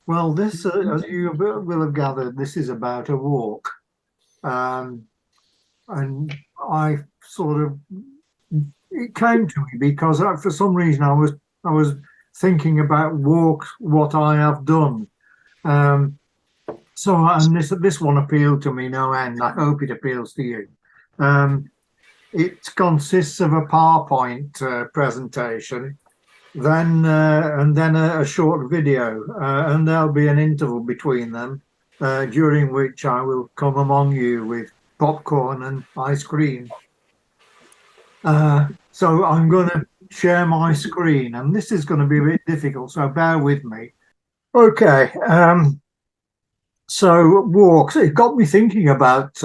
Well, this, as you will have gathered, this is about a walk. Um, and I sort of, it came to me because for some reason I was thinking about walks, what I have done. Um, and this one appealed to me no end. I hope it appeals to you. Um, it consists of a PowerPoint presentation, then a short video, and there'll be an interval between them, during which I will come among you with popcorn and ice cream. So I'm going to share my screen, and this is going to be a bit difficult, so bear with me. Okay, so walks. It got me thinking about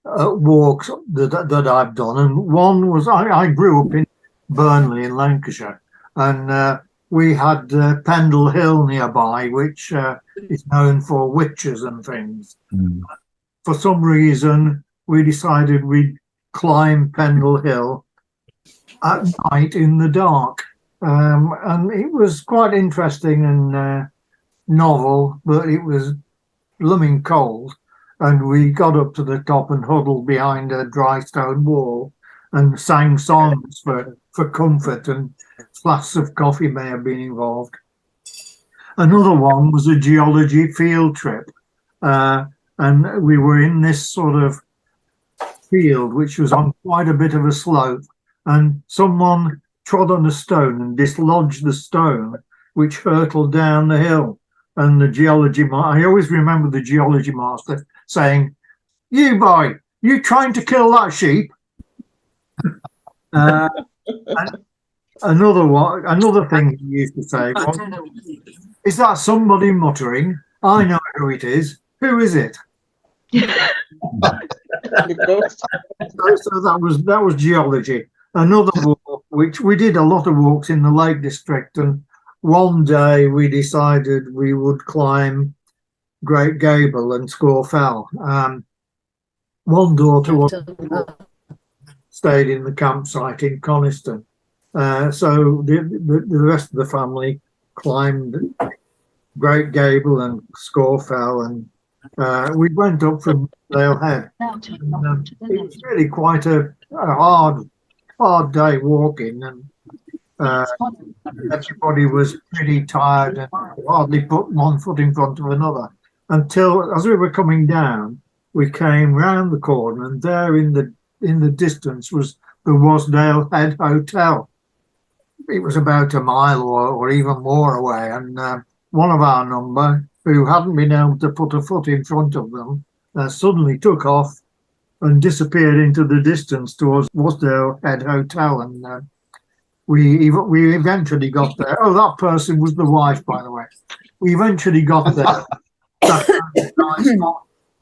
walks that I've done, and one was I grew up in Burnley in Lancashire, and we had Pendle Hill nearby, which is known for witches and things. Mm. For some reason, we decided we'd climb Pendle Hill at night in the dark, and it was quite interesting and novel, but it was blooming cold. And we got up to the top and huddled behind a dry stone wall and sang songs for comfort, and flasks of coffee may have been involved. Another one was a geology field trip. And we were in this sort of field, which was on quite a bit of a slope, and someone trod on a stone and dislodged the stone, which hurtled down the hill. And I always remember the geology master saying, "You boy, you trying to kill that sheep?" And another thing he used to say was, "Is that somebody muttering? I know who it is. Who is it?" So that was geology. Another walk, which we did a lot of walks in the Lake District, and one day we decided we would climb Great Gable and Score Fell. One daughter stayed in the campsite in Coniston, so the rest of the family climbed Great Gable and Score Fell, and we went up from Dale Head. And, it was really quite a hard day walking, and everybody was pretty tired and hardly put one foot in front of another, until as we were coming down, we came round the corner, and there in the distance was the Wasdale Head Hotel. It was about a mile or even more away, and one of our number, who hadn't been able to put a foot in front of them, suddenly took off and disappeared into the distance towards Wasdale Head Hotel. And we eventually got there. Oh, that person was the wife, by the way. We eventually got there, sat down a nice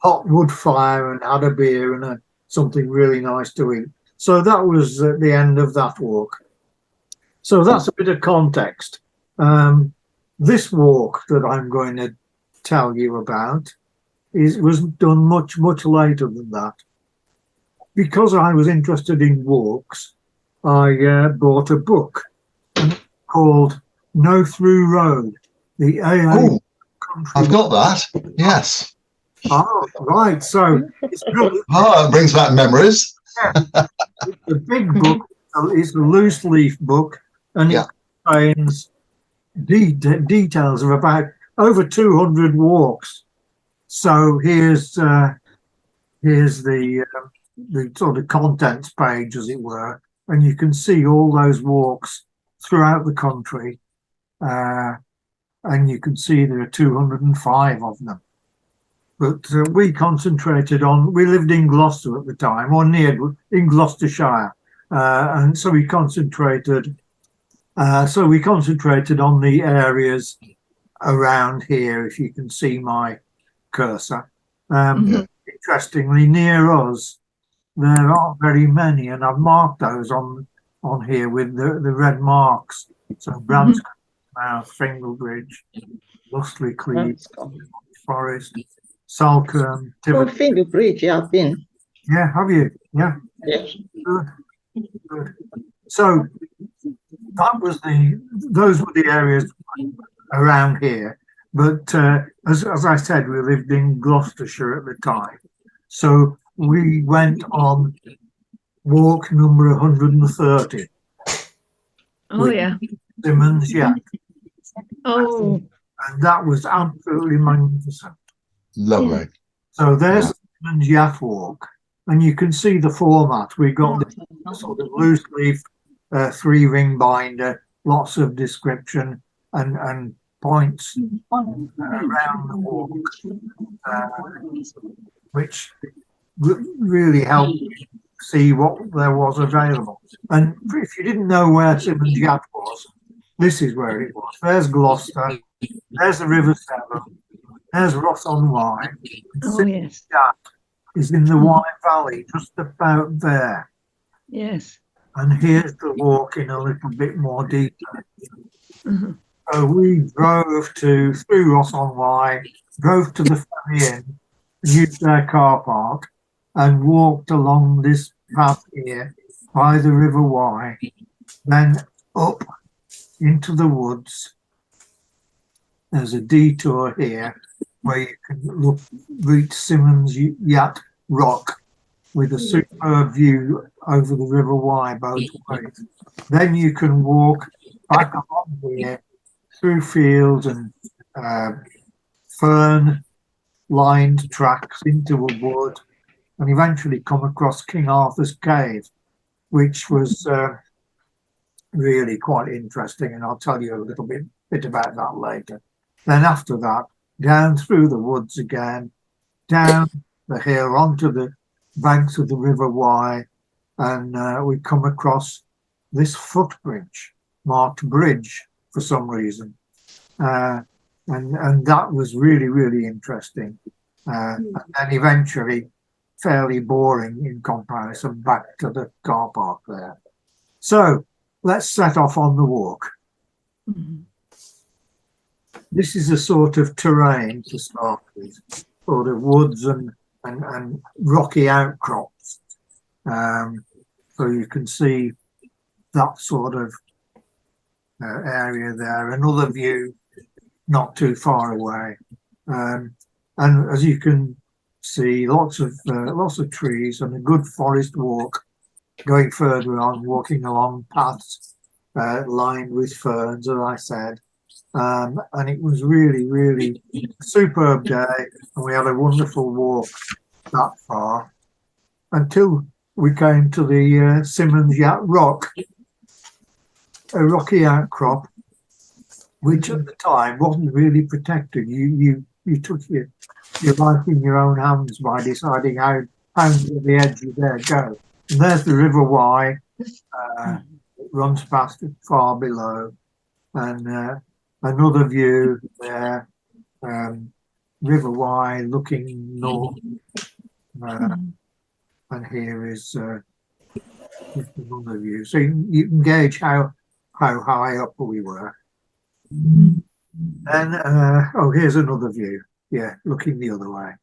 hot wood fire and had a beer and something really nice to eat. So that was the end of that walk. So that's a bit of context. This walk that I'm going to tell you about was done much later than that. Because I was interested in walks, I bought a book called No Through Road, the AA. Oh, I've got that. Yes. Oh, right. So it's good. Oh, it brings back memories. Yeah. The big book is a loose leaf book, and it contains details of about over 200 walks. So here's the sort of contents page, as it were, and you can see all those walks throughout the country, and you can see there are 205 of them. But we lived in Gloucester at the time, or in Gloucestershire, and so we concentrated on the areas around here, if you can see my cursor. Interestingly, near us, there aren't very many, and I've marked those on here with the red marks. So Branscombe, Fingalbridge, Lustley Cleeve, Forest, Salcombe, Oh, Fingalbridge, yeah, I've been. Yeah, have you? Yeah. Yes. Good. So those were the areas around here. But as I said, we lived in Gloucestershire at the time. So we went on walk number 130, Oh, yeah. Symonds Yat, Oh, and that was absolutely magnificent. Lovely. So there's the Symonds Yat Walk, and you can see the format. We got this sort of loose leaf 3-ring binder, lots of description and points around the walk, which really helped see what there was available. And if you didn't know where Symonds Yat was, this is where it was. There's Gloucester, there's the River Severn, there's Ross on Wye. oh, yes. Yat is in the Wye Valley, just about there. Yes. And here's the walk in a little bit more detail. Mhm. So we drove through Ross on Wye, drove to the Ferry Inn, used their car park, and walked along this path here by the River Wye, then up into the woods. There's a detour here where you can reach Symonds Yat Rock with a superb view over the River Wye both ways. Then you can walk back along here through fields and fern-lined tracks into a wood, and eventually come across King Arthur's Cave, which was really quite interesting, and I'll tell you a little bit about that later. Then after that, down through the woods again, down the hill onto the banks of the River Wye, and we come across this footbridge, marked bridge for some reason. And that was really, really interesting. And then eventually fairly boring in comparison back to the car park there. So let's set off on the walk. Mhm. This is a sort of terrain to start with, sort of woods and rocky outcrops. So you can see that sort of area there. Another view not too far away, and as you can see, lots of trees and a good forest walk. Going further on, walking along paths lined with ferns, as I said, and it was really, really a superb day, and we had a wonderful walk that far until we came to the Symonds Yat Rock, a rocky outcrop, which at the time wasn't really protected. You took your life in your own hands by deciding how near the edge you dare go. And there's the River Wye. It runs past it far below, and another view there. River Wye looking north, and here is just another view. So you can gauge how high up we were. Mhm. And oh, here's another view. Yeah, looking the other way.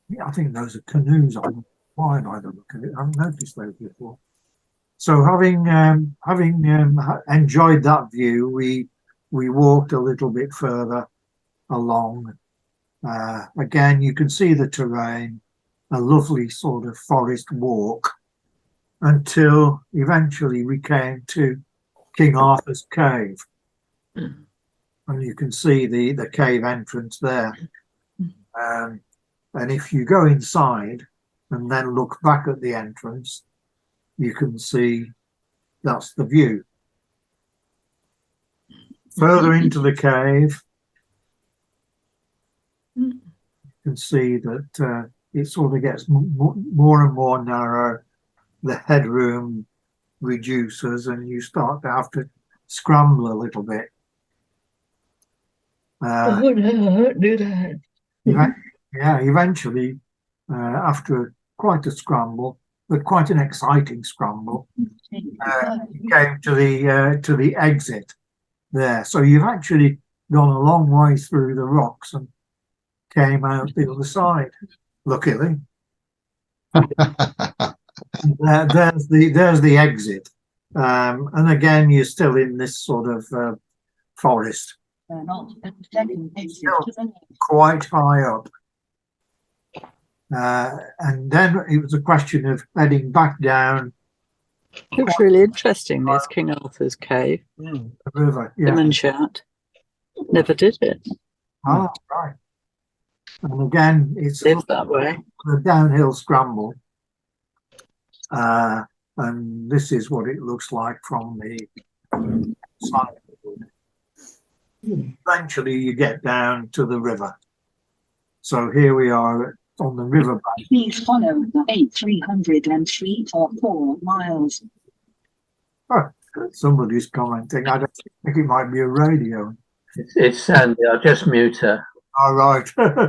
Yeah, I think those are canoes on Wye by the look of it. I haven't noticed those before. So having enjoyed that view, we walked a little bit further along. Again, you can see the terrain, a lovely sort of forest walk, until eventually we came to King Arthur's Cave. And you can see the cave entrance there. And if you go inside and then look back at the entrance, you can see that's the view. Further into the cave, you can see that it sort of gets more and more narrow. The headroom reduces and you start to have to scramble a little bit. Oh, no, do that. Yeah, eventually, after quite a scramble, but quite an exciting scramble, you came to the exit there. So you've actually gone a long way through the rocks and came out the other side, luckily. There's the exit, and again you're still in this sort of forest quite high up. And then it was a question of heading back down Looks really interesting, this King Arthur's Cave. the river. Yeah. Symonds Yat. Never did it. Oh, right. And again, it's Live that way. a downhill scramble. And this is what it looks like from the side. Eventually you get down to the river. So here we are on the river bank. Please follow the 8303 for 4 miles. Oh, somebody's commenting. I don't think it might be a radio. It's Sandy. I'll just mute her. All right.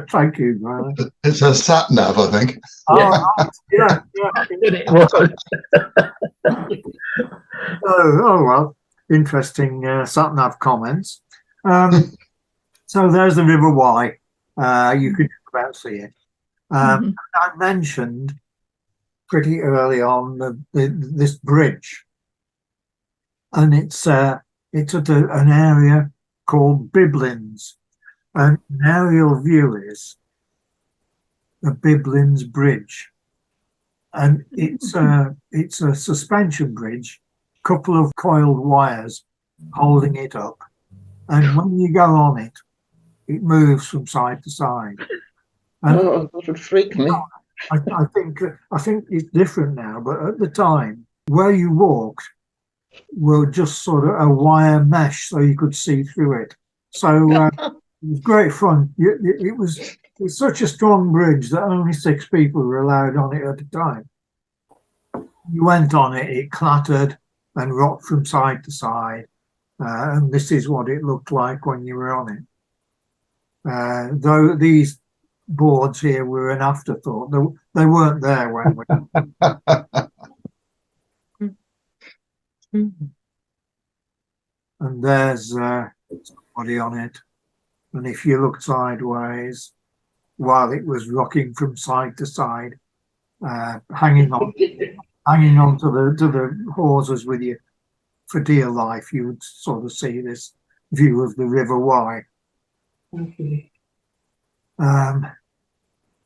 Thank you, brother. It's a sat nav, I think. Oh, right. Yeah. It was. Oh, well, interesting sat-nav comments. So there's the River Wye. You could just about see it. I mentioned pretty early on this bridge, and it's at an area called Biblins, and an aerial view is the Biblins Bridge, and it's a suspension bridge, couple of coiled wires holding it up, and when you go on it, it moves from side to side. And Oh, that would freak me. I think it's different now, but at the time, where you walked were just sort of a wire mesh, so you could see through it. So it was great fun. It was such a strong bridge that only 6 people were allowed on it at a time. You went on it, it clattered and rocked from side to side, and this is what it looked like when you were on it. Though these boards here were an afterthought, they weren't there when we. And there's somebody on it, and if you looked sideways while it was rocking from side to side, hanging on to the hawsers with you for dear life, you would sort of see this view of the River Wye.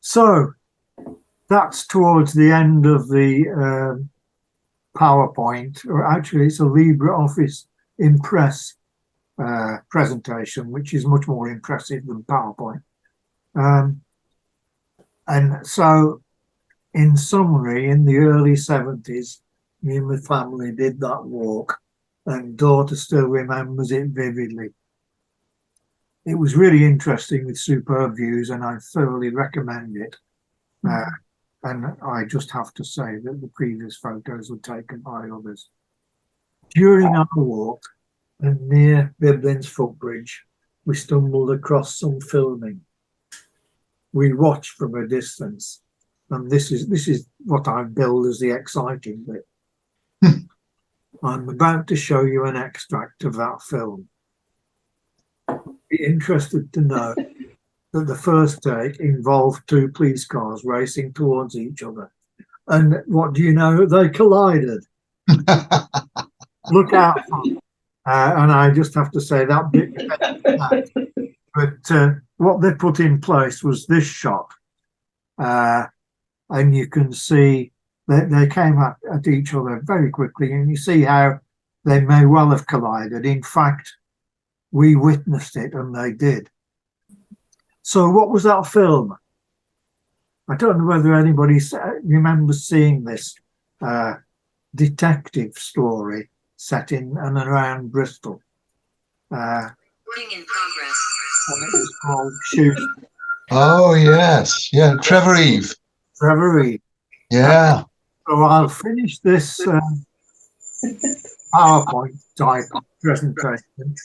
So that's towards the end of the PowerPoint, or actually it's a LibreOffice Impress presentation, which is much more impressive than PowerPoint. And so, in summary, in the early 70s, me and my family did that walk, and daughter still remembers it vividly. It was really interesting with superb views, and I thoroughly recommend it. And I just have to say that the previous photos were taken by others. During our walk, and near Biblins footbridge, we stumbled across some filming. We watched from a distance, and this is what I billed as the exciting bit. I'm about to show you an extract of that film. Be interested to know that the first take involved 2 police cars racing towards each other, and what do you know? They collided. Look out! And I just have to say that bit. But what they put in place was this shot, and you can see that they came at each other very quickly, and you see how they may well have collided. In fact, we witnessed it, and they did. So what was that film? I don't know whether anybody remembers seeing this detective story set in and around Bristol. Recording in progress. And it was called Shoot. Oh, yes. Yeah, Trevor Eve. Trevor Eve. Yeah. So I'll finish this PowerPoint type presentation.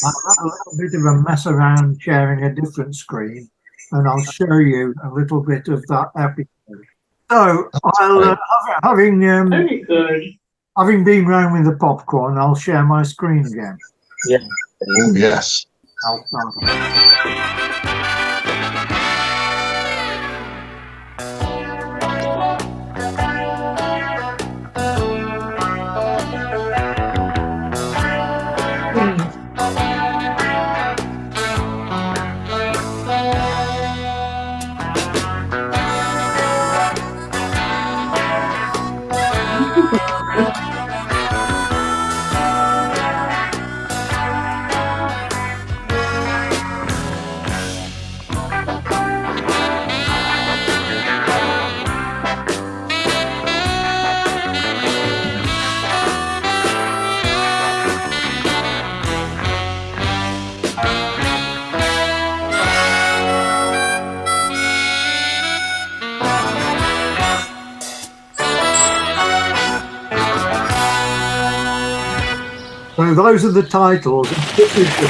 I'll have a little bit of a mess around sharing a different screen, and I'll show you a little bit of that episode. So I'll, having been round with the popcorn, I'll share my screen again. Yeah. Oh, yes. I'll start. those are the titles. This is the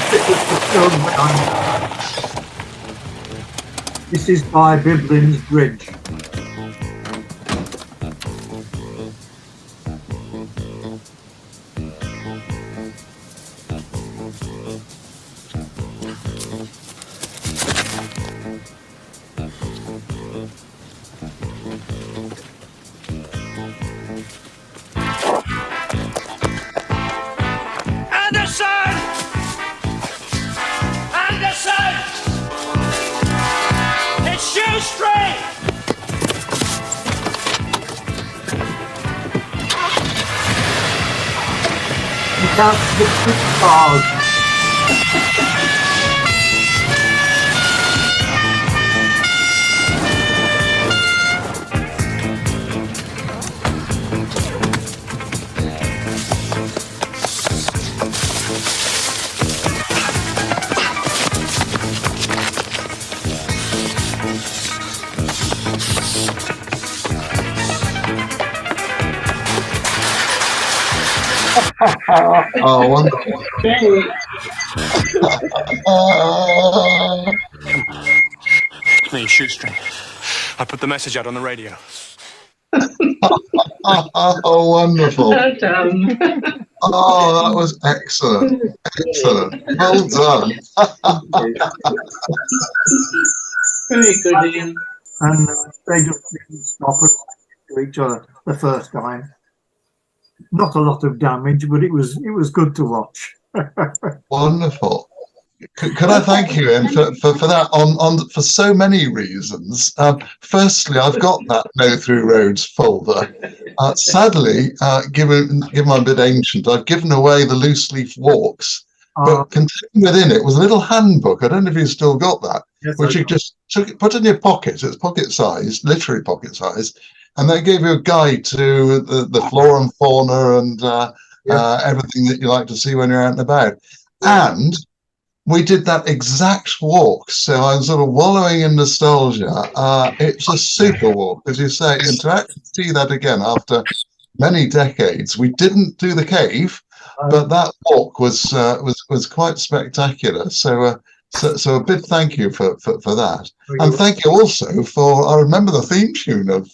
film behind. This is by Biblins Bridge. Count the stars. Oh, wonderful. It's me, Shoestring. I put the message out on the radio. Oh, wonderful. Well done. Oh, that was excellent. Excellent. Well done. Very good, Ian. And they just didn't stop us to each other the first time. Not a lot of damage, but it was good to watch. Wonderful. Could I thank you, Ian, for that for so many reasons. Firstly, I've got that No Through Roads folder. Sadly, given I'm a bit ancient, I've given away the loose leaf walks. But contained within it was a little handbook. I don't know if you've still got that, Yes, which you just put in your pocket. It's pocket size, literally pocket size. And they gave you a guide to the flora and fauna and everything that you like to see when you're out and about. And we did that exact walk. So I'm sort of wallowing in nostalgia. It's a super walk, as you say. And to actually see that again after many decades, we didn't do the cave, but that walk was quite spectacular. So a big thank you for that. And thank you also for, I remember the theme tune of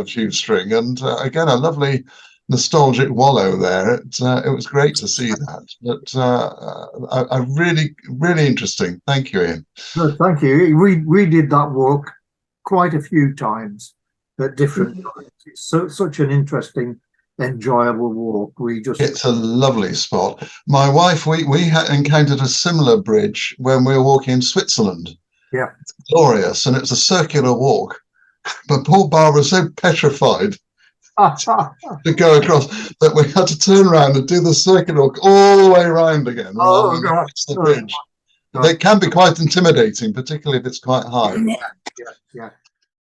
Shoestring, and again, a lovely nostalgic wallow there. It was great to see that. But I really interesting. Thank you, Ian. No, thank you. We did that walk quite a few times at different times. It's such an interesting, enjoyable walk. It's a lovely spot. My wife, we had encountered a similar bridge when we were walking in Switzerland. Yeah, it's glorious, and it's a circular walk. But poor Barbara was so petrified to go across that we had to turn around and do the circular walk all the way around again. Oh, God. The bridge. They can be quite intimidating, particularly if it's quite high. Yeah.